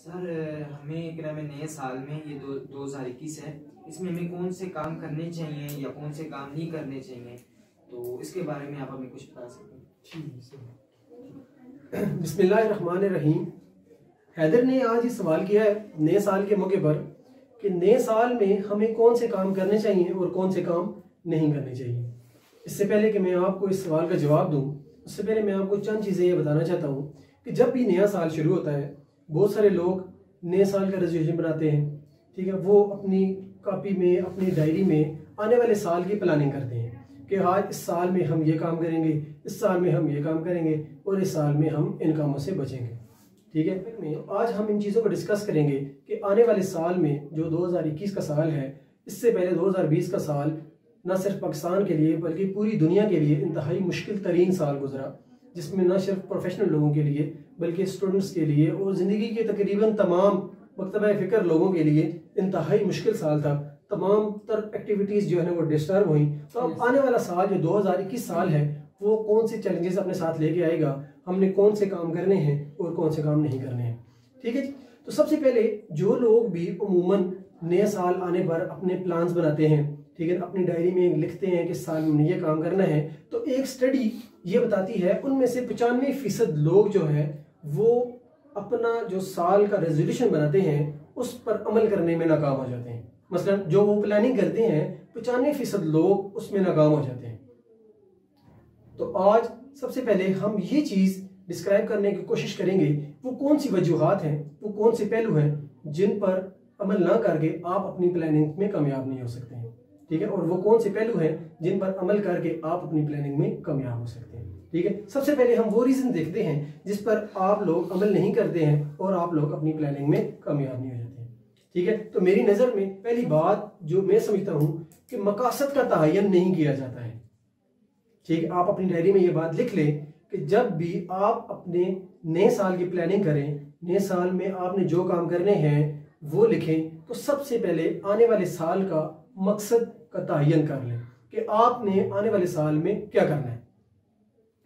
Sir हमें क्या नाम है नए साल में ये 2021 है, इसमें हमें कौन से काम करने चाहिए या कौन से काम नहीं करने चाहिए, तो इसके बारे में आप हमें कुछ बता सकते हैं। बिस्मिल्लाहिर्रहमानिर्रहीम। हैदर ने आज ये सवाल किया है नए साल के मौके पर कि नए साल में हमें कौन से काम करने चाहिए और कौन से काम नहीं करने चाहिए। इससे पहले कि मैं आपको इस सवाल का जवाब दूं, उससे पहले मैं आपको चंद चीज़ें ये बताना चाहता हूँ कि जब भी नया साल शुरू होता है बहुत सारे लोग नए साल का रेजोल्यूशन बनाते हैं। ठीक है, वो अपनी कॉपी में, अपनी डायरी में आने वाले साल की प्लानिंग करते हैं कि आज इस साल में हम ये काम करेंगे, इस साल में हम ये काम करेंगे और इस साल में हम इन कामों से बचेंगे। ठीक है, आज हम इन चीज़ों को डिस्कस करेंगे कि आने वाले साल में जो 2021 का साल है, इससे पहले 2020 का साल न सिर्फ पाकिस्तान के लिए बल्कि पूरी दुनिया के लिए इंतहाई मुश्किल तरीन साल गुजरा, जिसमें न सिर्फ प्रोफेशनल लोगों के लिए बल्कि स्टूडेंट्स के लिए और ज़िंदगी के तकरीबन तमाम मकतबा फ़िक्र लोगों के लिए इंतहाई मुश्किल साल था। तमाम तर एक्टिविटीज़ जो है ना वो डिस्टर्ब हुई। तो अब आने वाला साल जो 2021 साल है वो कौन से चैलेंजेस अपने साथ लेके आएगा, हमने कौन से काम करने हैं और कौन से काम नहीं करने हैं। ठीक है जी, तो सबसे पहले जो लोग भी उमूमन नए साल आने पर अपने प्लान्स बनाते हैं, ठीक है, अपनी डायरी में लिखते हैं कि साल में ये काम करना है, तो एक स्टडी ये बताती है उनमें से 95% लोग जो है वो अपना जो साल का रेजोल्यूशन बनाते हैं उस पर अमल करने में नाकाम हो जाते हैं। मसलन जो वो प्लानिंग करते हैं 95% लोग उसमें नाकाम हो जाते हैं। तो आज सबसे पहले हम ये चीज़ डिस्क्राइब करने की कोशिश करेंगे वो कौन सी वजूहात हैं, वो कौन से पहलू हैं जिन पर अमल ना करके आप अपनी प्लानिंग में कामयाब नहीं हो सकते हैं। ठीक है, और वो कौन से पहलू हैं जिन पर अमल करके आप अपनी प्लानिंग में कामयाब हो सकते हैं। ठीक है, सबसे पहले हम वो रीज़न देखते हैं जिस पर आप लोग अमल नहीं करते हैं और आप लोग अपनी प्लानिंग में कामयाब नहीं हो जाते हैं। ठीक है, तो मेरी नज़र में पहली बात जो मैं समझता हूँ कि मकासद का तयन नहीं किया जाता है। ठीक है, आप अपनी डायरी में ये बात लिख लें कि जब भी आप अपने नए साल की प्लानिंग करें, नए साल में आपने जो काम करने हैं वो लिखें, तो सबसे पहले आने वाले साल का मकसद का तयन कर लें कि आपने आने वाले साल में क्या करना है।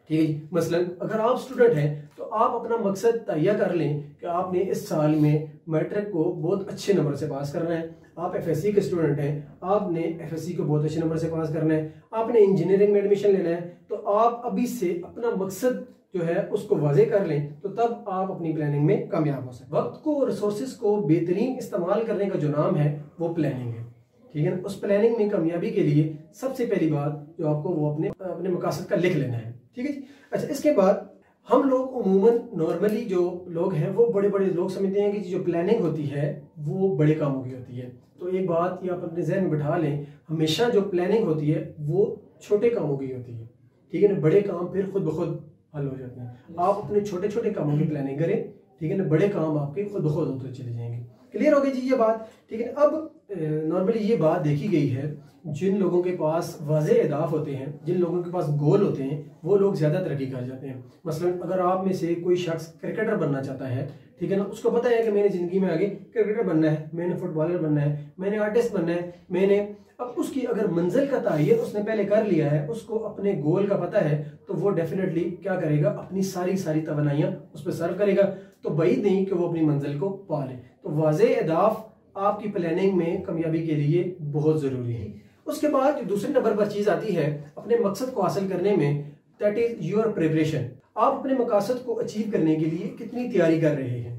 ठीक है, मसलन अगर आप स्टूडेंट हैं तो आप अपना मकसद तय कर लें कि आपने इस साल में मैट्रिक को बहुत अच्छे नंबर से पास करना है। आप एफएससी के स्टूडेंट हैं, आपने एफएससी को बहुत अच्छे नंबर से पास करना है, आपने इंजीनियरिंग में एडमिशन लेना है, तो आप अभी से अपना मकसद जो है उसको वाज़े कर लें, तो तब आप अपनी प्लानिंग में कामयाब हो सकते हैं। वक्त को और रिसोर्सेज को बेहतरीन इस्तेमाल करने का जो नाम है वो प्लानिंग है। ठीक है ना, उस प्लानिंग में कामयाबी के लिए सबसे पहली बात जो आपको वो अपने मकासद का लिख लेना है। ठीक है जी। अच्छा, इसके बाद हम लोग उमूमन नॉर्मली जो लोग हैं वो बड़े बड़े लोग समझते हैं कि जो प्लानिंग होती है वो बड़े कामों की होती है। तो एक बात ये आप अपने जहन में बिठा लें, हमेशा जो प्लानिंग होती है वो छोटे कामों की होती है। ठीक है ना, बड़े काम फिर खुद ब खुद हल हो जाते हैं। आप अपने छोटे छोटे कामों की प्लानिंग करें, ठीक है ना, बड़े काम आपके खुद ब खुद होते चले जाएंगे। क्लियर हो गई जी ये बात। ठीक है, अब नॉर्मली ये बात देखी गई है जिन लोगों के पास वाज़े अहदाफ होते हैं, जिन लोगों के पास गोल होते हैं, वो लोग ज़्यादा तरक्की कर जाते हैं। मसलन अगर आप में से कोई शख्स क्रिकेटर बनना चाहता है, ठीक है ना, उसको पता है कि मैंने ज़िंदगी में आगे क्रिकेटर बनना है, मैंने फुटबॉलर बनना है, मैंने आर्टिस्ट बनना है, मैंने अब उसकी अगर मंजिल का तयन उसने पहले कर लिया है, उसको अपने गोल का पता है, तो वो डेफिनेटली क्या करेगा, अपनी सारी तवन्नाइयाँ उस पर सर्व करेगा। तो बैद नहीं कि वो अपनी मंजिल को पा ले। तो वाज़े अहदाफ आपकी प्लानिंग में कामयाबी के लिए बहुत ज़रूरी है। उसके बाद जो दूसरे नंबर पर चीज़ आती है अपने मकसद को हासिल करने में, दैट इज़ योर प्रिपरेशन। आप अपने मकसद को अचीव करने के लिए कितनी तैयारी कर रहे हैं।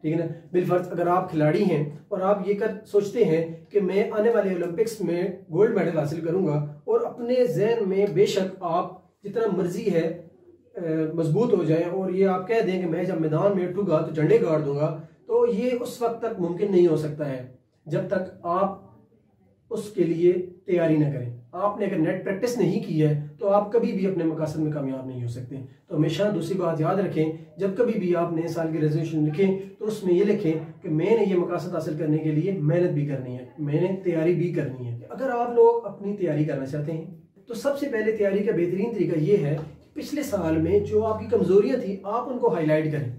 ठीक है ना, बिलफर्ज अगर आप खिलाड़ी हैं और आप ये सोचते हैं कि मैं आने वाले ओलंपिक्स में गोल्ड मेडल हासिल करूंगा, और अपने जहन में बेशक आप जितना मर्जी है मजबूत हो जाए और ये आप कह दें कि मैं जब मैदान में उठूंगा तो झंडे गाड़ दूंगा, तो ये उस वक्त तक मुमकिन नहीं हो सकता है जब तक आप उसके लिए तैयारी न करें। आपने अगर नेट प्रैक्टिस नहीं की है तो आप कभी भी अपने मकसद में कामयाब नहीं हो सकते। तो हमेशा दूसरी बात याद रखें, जब कभी भी आप नए साल की रेजोल्यूशन लिखें तो उसमें ये लिखें कि मैंने ये मकसद हासिल करने के लिए मेहनत भी करनी है, मैंने तैयारी भी करनी है। अगर आप लोग अपनी तैयारी करना चाहते हैं तो सबसे पहले तैयारी का बेहतरीन तरीका ये है कि पिछले साल में जो आपकी कमजोरियां थी आप उनको हाईलाइट करें।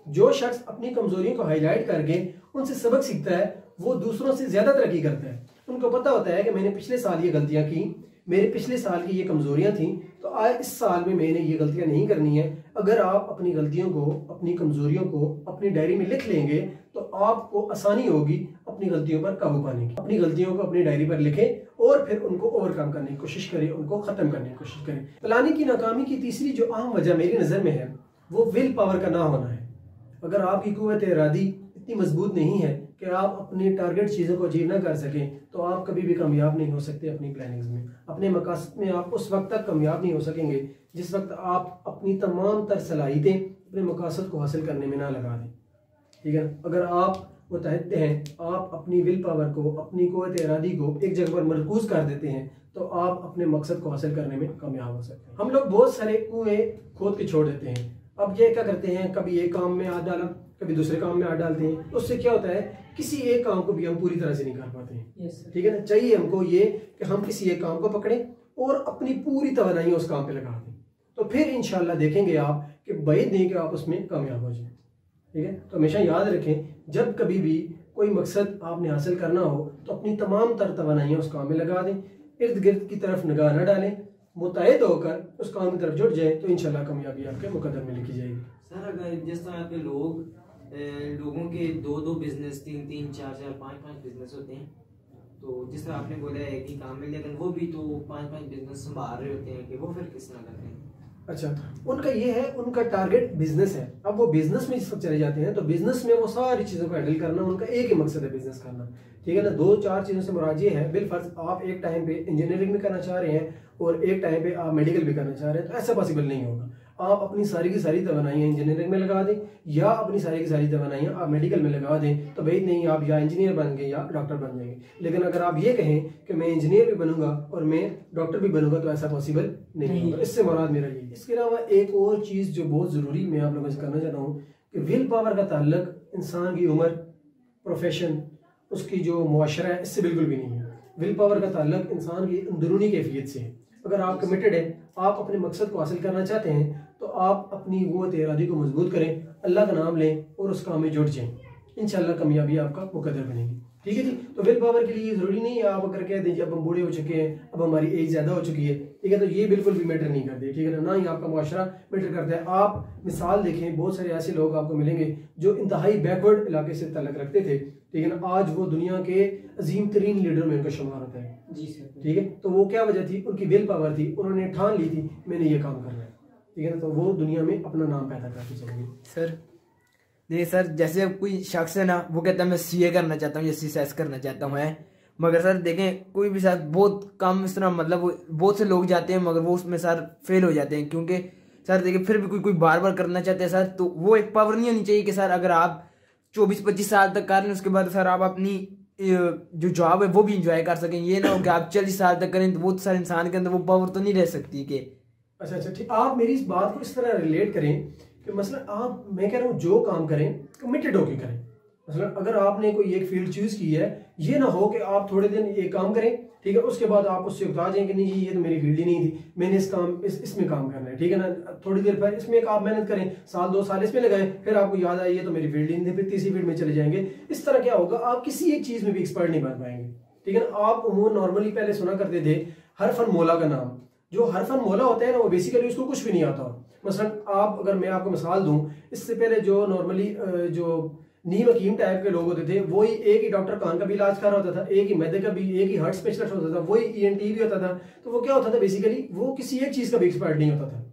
जो शख्स अपनी कमजोरियों को हाईलाइट करके उनसे सबक सीखता है वो दूसरों से ज्यादा तरक्की करता है। उनको पता होता है कि मैंने पिछले साल ये गलतियां की, मेरे पिछले साल की ये कमजोरियां थी, तो इस साल में मैंने ये गलतियां नहीं करनी है। अगर आप अपनी गलतियों को, अपनी कमजोरियों को अपनी डायरी में लिख लेंगे तो आपको आसानी होगी अपनी गलतियों पर काबू पाने की। अपनी गलतियों को अपनी डायरी पर लिखें और फिर उनको ओवरकम करने की कोशिश करें, उनको खत्म करने की कोशिश करें। प्लानिंग की नाकामी की तीसरी जो अहम वजह मेरी नज़र में है वो विल पावर का ना होना है। अगर आपकी कुव्वत इरादी इतनी मजबूत नहीं है कि आप अपनी टारगेट चीज़ों को अचीव ना कर सकें तो आप कभी भी कामयाब नहीं हो सकते अपनी प्लानिंग्स में। अपने मकासद में आप उस वक्त तक कामयाब नहीं हो सकेंगे जिस वक्त आप अपनी तमाम तर सलाहियतें अपने मकासद को हासिल करने में ना लगा दें। ठीक है, अगर आप मुतहद हैं, आप अपनी विल पावर को, अपनी कुव्वत इरादी को एक जगह पर मरकूज कर देते हैं तो आप अपने मकसद को हासिल करने में कामयाब हो सकते हैं। हम लोग बहुत सारे कुएं खोद के छोड़ देते हैं। अब ये क्या करते हैं, कभी एक काम में हाथ डाला, कभी दूसरे काम में हाथ डालते हैं। उससे क्या होता है, किसी एक काम को भी हम पूरी तरह से नहीं कर पाते हैं। ठीक है ना, चाहिए हमको ये कि हम किसी एक काम को पकड़ें और अपनी पूरी तवानाई उस काम पे लगा दें, तो फिर इंशाल्लाह देखेंगे आप कि बैद नहीं कि आप उसमें कामयाब हो जाए। ठीक है, तो हमेशा याद रखें, जब कभी भी कोई मकसद आपने हासिल करना हो तो अपनी तमाम तर तवानाइयाँ उस काम में लगा दें, इर्द गिर्द की तरफ निगाह न डालें, मुतहद होकर उस काम की तरफ जुट जाए तो इंशाल्लाह कामयाबी आपके मुकद्दर में लिखी जाएगी। सर, अगर जिस तरह के लोगों के दो बिजनेस, तीन, चार, पाँच बिजनेस होते हैं, तो जिस तरह आपने बोला है कि काम में, लेकिन वो भी तो पाँच बिजनेस संभाल रहे होते हैं, कि वो फिर किस तरह करते हैं? अच्छा, उनका ये है, उनका टारगेट बिजनेस है। अब वो बिजनेस में जिस वक्त चले जाते हैं तो बिजनेस में वो सारी चीज़ों को हैंडल करना, उनका एक ही मकसद है, बिजनेस करना। ठीक है ना, 2-4 चीज़ों से मुराद ये है, बिलफर्ज आप एक टाइम पे इंजीनियरिंग भी करना चाह रहे हैं और एक टाइम पे आप मेडिकल भी करना चाह रहे हैं, तो ऐसा पॉसिबल नहीं होगा। आप अपनी सारी की सारी तवानाइयाँ इंजीनियरिंग में लगा दें या अपनी सारी की सारी तवानाइयाँ आप मेडिकल में लगा दें, तो भाई नहीं, आप या इंजीनियर बन गए या डॉक्टर बन जाएंगे। लेकिन अगर आप ये कहें कि मैं इंजीनियर भी बनूंगा और मैं डॉक्टर भी बनूंगा तो ऐसा पॉसिबल नहीं होगा। इससे मुराद मेरा ये है। इसके अलावा एक और चीज़ जो बहुत ज़रूरी मैं आप लोगों से करना चाहता हूँ कि विल पावर का ताल्लुक इंसान की उम्र, प्रोफेशन, उसकी जो मुआशरा है, इससे बिल्कुल भी नहीं है। विल पावर का ताल्लुक इंसान की अंदरूनी कैफियत से है। अगर आप कमिटेड हैं, आप अपने मकसद को हासिल करना चाहते हैं तो आप अपनी कुव्वत इरादी को मजबूत करें, अल्लाह का नाम लें और उस काम में जुट जाएं, इंशाल्लाह कामयाबी आपका मुकद्दर बनेगी। ठीक है जी, तो विल पावर के लिए ज़रूरी नहीं है आप अगर कह दें अब हम बूढ़े हो चुके हैं, अब हमारी एज ज़्यादा हो चुकी है, ठीक है, तो ये बिल्कुल भी मैटर नहीं करती। ठीक है ना, ना ही आपका मुआशरा मैटर करता है। आप मिसाल देखें, बहुत सारे ऐसे लोग आपको मिलेंगे जो इंतहाई बैकवर्ड इलाके से ताल्लुक रखते थे, ठीक है ना, आज वो दुनिया के अजीम तरीन लीडर में उनका शुमार होता है। जी सर। ठीक है, तो वो क्या वजह थी, उनकी विल पावर थी, उन्होंने ठान ली थी मैंने ये काम करना है। ठीक है ना, तो वो दुनिया में अपना नाम पैदा करके चलेंगे। सर देखिए सर, जैसे कोई शख्स है ना, वो कहता है मैं सीए करना चाहता हूँ या सीएसएस करना चाहता हूँ, है, मगर सर देखें कोई भी सर बहुत कम इस तरह, मतलब बहुत से लोग जाते हैं मगर वो उसमें सर फेल हो जाते हैं, क्योंकि सर देखिए फिर भी कोई बार बार करना चाहते हैं सर, तो वो एक पावर नहीं होनी चाहिए कि सर अगर आप 24-25 साल तक कर लें, उसके बाद सर आप अपनी जो जॉब है वो भी इंजॉय कर सकें। ये ना हो कि आप 40 साल तक करें, तो वो सर इंसान के अंदर वो पावर तो नहीं रह सकती कि। अच्छा, ठीक, आप मेरी इस बात को इस तरह रिलेट करें कि मसलन आप, मैं कह रहा हूँ जो काम करें कमिटेड होकर करें। मसलन अगर आपने कोई एक फील्ड चूज की है, ये ना हो कि आप थोड़े दिन एक काम करें, ठीक है, उसके बाद आप उससे उगता जाएंगे, नहीं जी ये तो मेरी फील्ड ही नहीं थी, मैंने इसमें काम करना है। ठीक है ना, थोड़ी देर पर इसमें आप मेहनत करें, 1-2 साल इसमें लगाएं, फिर आपको याद आए ये तो मेरी फील्ड ही नहीं थी, फिर तीसरी फील्ड में चले जाएंगे। इस तरह क्या होगा, आप किसी एक चीज में भी एक्सपर्ट नहीं बन पाएंगे। ठीक है ना, आप नॉर्मली पहले सुना करते थे हरफन मौला का नाम। जो हरफन मौला होता है ना, वो बेसिकली उसको कुछ भी नहीं आता। मसलन आप, अगर मैं आपको मिसाल दूं, इससे पहले जो नॉर्मली जो नीम हकीम टाइप के लोग होते थे, वही एक ही डॉक्टर कान का भी इलाज कर रहा होता था, एक ही मैदे का भी, एक ही हार्ट स्पेशलिस्ट होता था, वही ईएनटी भी होता था। तो वो क्या होता था, बेसिकली वो किसी एक चीज का भी एक्सपर्ट नहीं होता था।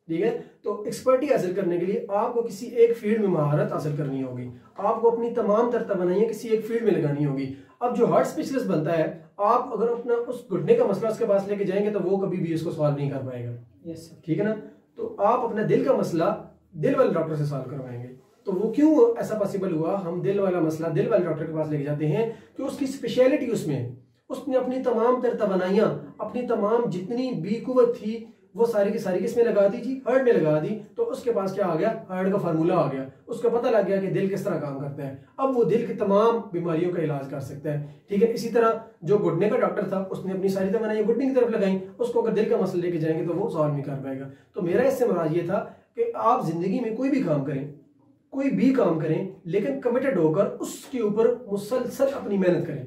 ठीक है, तो एक्सपर्टी हासिल करने के लिए आपको किसी एक फील्ड में महारत हासिल करनी होगी, आपको अपनी तमाम तवानाइयां किसी एक फील्ड में लगानी होगी। अब जो हार्ट स्पेशलिस्ट बनता है, आप अगर अपना उस घुटने का मसला उसके पास लेके जाएंगे तो वो कभी भी इसको सॉल्व नहीं कर पाएगा। ठीक है ना, तो आप अपना दिल का मसला दिल वाले डॉक्टर से सॉल्व करवाएंगे। तो वो क्यों ऐसा पॉसिबल हुआ, हम दिल वाला मसला दिल वाले डॉक्टर के पास लेके जाते हैं कि उसकी स्पेशलिटी उसने अपनी तमाम तवानाइयां, अपनी तमाम जितनी भी कुव्वत थी वो सारी की सारी किसमें लगा दी जी, हार्ट में लगा दी। तो उसके पास क्या आ गया, हार्ट का फार्मूला आ गया, उसको पता लग गया कि दिल किस तरह काम करता है। अब वो दिल की तमाम बीमारियों का इलाज कर सकता है। ठीक है, इसी तरह जो घुटने का डॉक्टर था, उसने अपनी सारी तवानाइयां घुटने की तरफ लगाई, उसको अगर दिल का मसला लेके जाएंगे तो वो सॉल्व नहीं कर पाएगा। तो मेरा इससे मुराद ये था कि आप जिंदगी में कोई भी काम करें, लेकिन कमिटेड होकर उसके ऊपर मुसलसल अपनी मेहनत करें।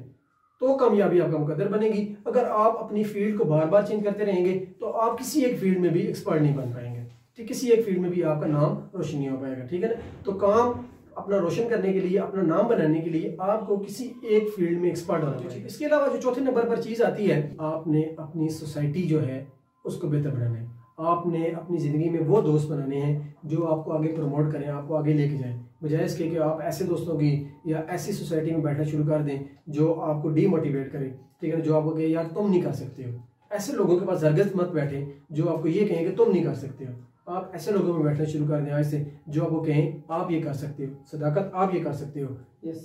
तो कामयाबी आपका मुकद्दर बनेगी। अगर आप अपनी फील्ड को बार बार चेंज करते रहेंगे तो आप किसी एक फील्ड में भी एक्सपर्ट नहीं बन पाएंगे, ठीक, किसी एक फील्ड में भी आपका नाम रोशन नहीं हो पाएगा, ठीक है ना। तो काम अपना रोशन करने के लिए, अपना नाम बनाने के लिए आपको किसी एक फील्ड में एक्सपर्ट होना चाहिए। इसके अलावा जो चौथे नंबर पर चीज़ आती है, आपने अपनी सोसाइटी जो है उसको बेहतर बनाना है। आपने अपनी ज़िंदगी में वो दोस्त बनाने हैं जो आपको आगे प्रमोट करें, आपको आगे लेके जाएं, बजाय इसके कि आप ऐसे दोस्तों की या ऐसी सोसाइटी में बैठना शुरू कर दें जो आपको डीमोटिवेट करे, ठीक है, जो आपको कहे यार तुम नहीं कर सकते हो। ऐसे लोगों के पास हरगिज़ मत बैठे जो आपको ये कहें कि तुम नहीं कर सकते हो। आप ऐसे लोगों में बैठना शुरू कर दें आज से जो आपको कहें आप ये कर सकते हो, सदाकत आप ये कर सकते हो,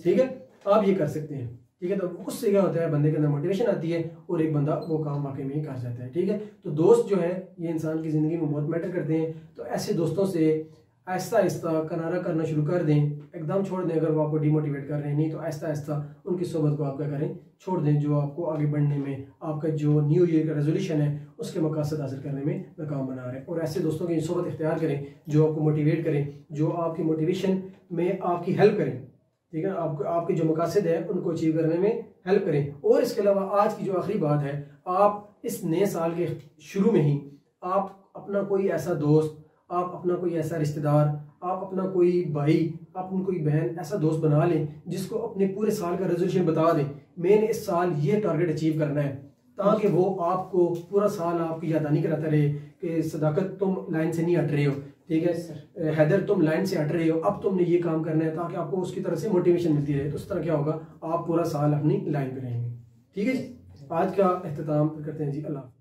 ठीक है, आप ये कर सकते हैं, ठीक है। तो उससे क्या होता है, बंदे के अंदर मोटिवेशन आती है और एक बंदा वो काम वाकई में ही कर जाता है, ठीक है। तो दोस्त जो है ये इंसान की ज़िंदगी में बहुत मैटर करते हैं। तो ऐसे दोस्तों से आहिस्ता आहिस्ता किनारा करना शुरू कर दें, एकदम छोड़ दें अगर वो आपको डिमोटिवेट कर रहे हैं, नहीं तो आहिस्ता आहिस्ता उनकी सोबत को आप क्या करें, छोड़ दें, जो आपको आगे बढ़ने में, आपका जो न्यू ईयर का रेजोल्यूशन है उसके मकसद हासिल करने में नाकाम बना रहे हैं। और ऐसे दोस्तों की सोबत इख्तियार करें जो आपको मोटिवेट करें, जो आपकी मोटिवेशन में आपकी हेल्प करें, ठीक है, आपको आपके जो मकसद है उनको अचीव करने में हेल्प करें। और इसके अलावा आज की जो आखिरी बात है, आप इस नए साल के शुरू में ही आप अपना कोई ऐसा दोस्त, आप अपना कोई ऐसा रिश्तेदार, आप अपना कोई भाई, आप कोई बहन, ऐसा दोस्त बना लें जिसको अपने पूरे साल का रेजोल्यूशन बता दें, मैंने इस साल ये टारगेट अचीव करना है, ताकि वो आपको पूरा साल आपकी याददानी कराता रहे कि सदाकत तुम लाइन से नहीं हट रहे हो, ठीक है, हैदर तुम लाइन से हट रहे हो, अब तुमने ये काम करना है, ताकि आपको उसकी तरफ से मोटिवेशन मिलती रहे। तो उस तरह क्या होगा, आप पूरा साल अपनी लाइन पे रहेंगे, ठीक है जी। आज का अख्तिताम करते हैं जी, अल्लाह।